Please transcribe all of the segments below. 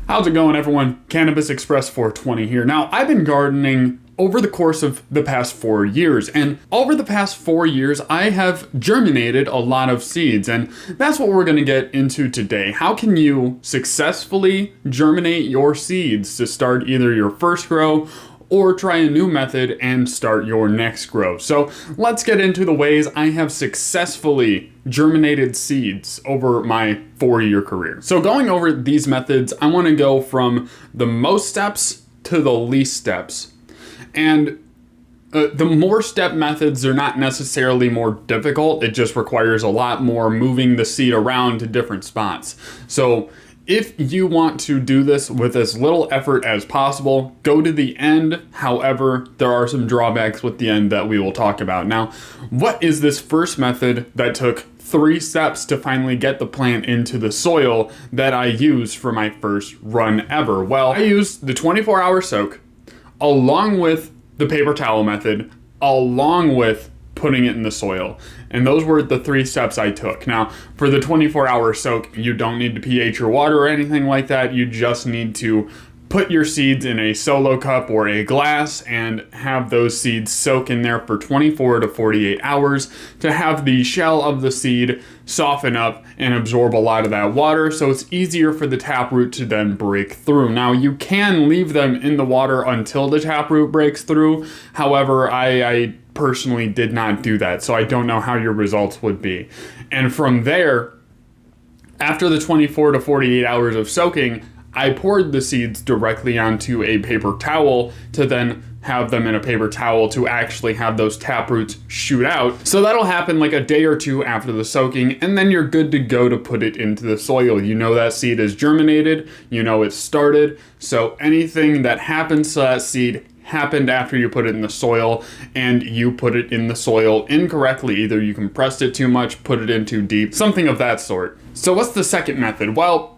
How's it going, everyone? Cannabis Express 420 here. Now, I've been gardening over the course of the past 4 years, and over the past 4 years, I have germinated a lot of seeds, and that's what we're going to get into today. How can you successfully germinate your seeds to start either your first grow or try a new method and start your next grow? So let's get into the ways I have successfully germinated seeds over my 4-year career. So going over these methods, I want to go from the most steps to the least steps. And the more step methods are not necessarily more difficult. It just requires a lot more moving the seed around to different spots. So if you want to do this with as little effort as possible, go to the end. However, there are some drawbacks with the end that we will talk about. Now, what is this first method that took 3 steps to finally get the plant into the soil that I used for my first run ever? Well, I used the 24-hour soak along with the paper towel method, along with putting it in the soil. And those were the 3 steps I took. Now, for the 24-hour soak, you don't need to pH your water or anything like that. You just need to put your seeds in a solo cup or a glass and have those seeds soak in there for 24 to 48 hours to have the shell of the seed soften up and absorb a lot of that water, so it's easier for the taproot to then break through. Now, you can leave them in the water until the taproot breaks through. However, I personally did not do that, so I don't know how your results would be. And from there, after the 24 to 48 hours of soaking, I poured the seeds directly onto a paper towel to then have them in a paper towel to actually have those taproots shoot out. So that'll happen like a day or 2 after the soaking, and then you're good to go to put it into the soil. You know that seed is germinated, you know it's started, so anything that happens to that seed happened after you put it in the soil, and you put it in the soil incorrectly. Either you compressed it too much, put it in too deep, something of that sort. So what's the second method? Well,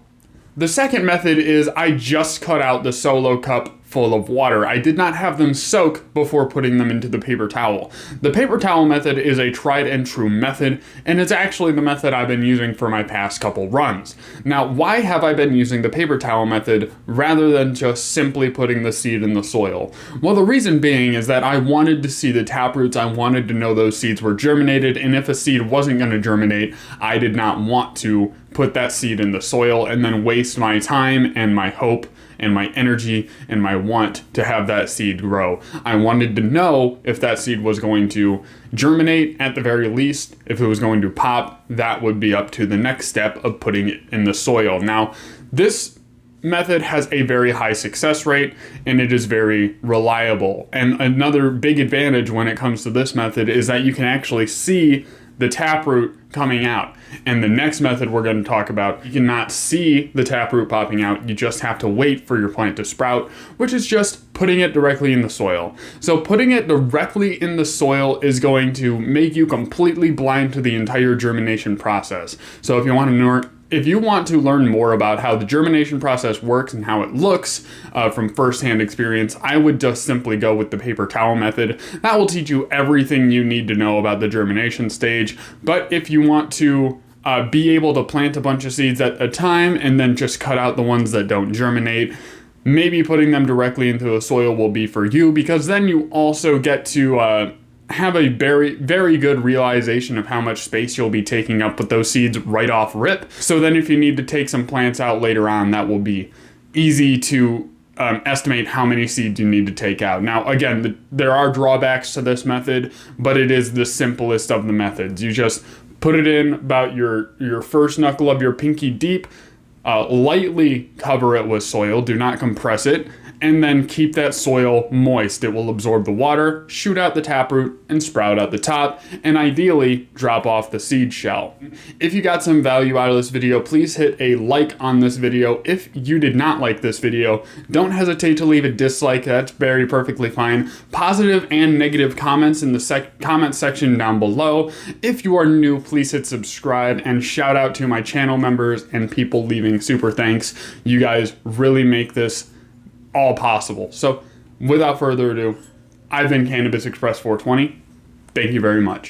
the second method is I just cut out the solo cup full of water. I did not have them soak before putting them into the paper towel. The paper towel method is a tried and true method, and it's actually the method I've been using for my past couple runs. Now, why have I been using the paper towel method rather than just simply putting the seed in the soil? Well, the reason being is that I wanted to see the taproots. I wanted to know those seeds were germinated, and if a seed wasn't going to germinate, I did not want to put that seed in the soil and then waste my time and my hope and my energy and my want to have that seed grow. I wanted to know if that seed was going to germinate at the very least. If it was going to pop, that would be up to the next step of putting it in the soil. Now, this method has a very high success rate, and it is very reliable. And another big advantage when it comes to this method is that you can actually see the taproot coming out. And the next method we're going to talk about, you cannot see the taproot popping out. You just have to wait for your plant to sprout, which is just putting it directly in the soil. So putting it directly in the soil is going to make you completely blind to the entire germination process. So if you want to learn more about how the germination process works and how it looks from firsthand experience, I would just simply go with the paper towel method. That will teach you everything you need to know about the germination stage. But if you want to be able to plant a bunch of seeds at a time and then just cut out the ones that don't germinate, maybe putting them directly into the soil will be for you, because then you also get to have a very, very good realization of how much space you'll be taking up with those seeds right off rip. So then if you need to take some plants out later on, that will be easy to estimate how many seeds you need to take out. Now, again, there are drawbacks to this method, but it is the simplest of the methods. You just put it in about your first knuckle of your pinky deep, lightly cover it with soil, do not compress it, and then keep that soil moist. It will absorb the water, shoot out the taproot, and sprout out the top, and ideally drop off the seed shell. If you got some value out of this video, please hit a like on this video. If you did not like this video, don't hesitate to leave a dislike. That's very perfectly fine. Positive and negative comments in the comment section down below. If you are new, please hit subscribe, and shout out to my channel members and people leaving super thanks. You guys really make this all possible. So without further ado, I've been Cannabis Express 420. Thank you very much.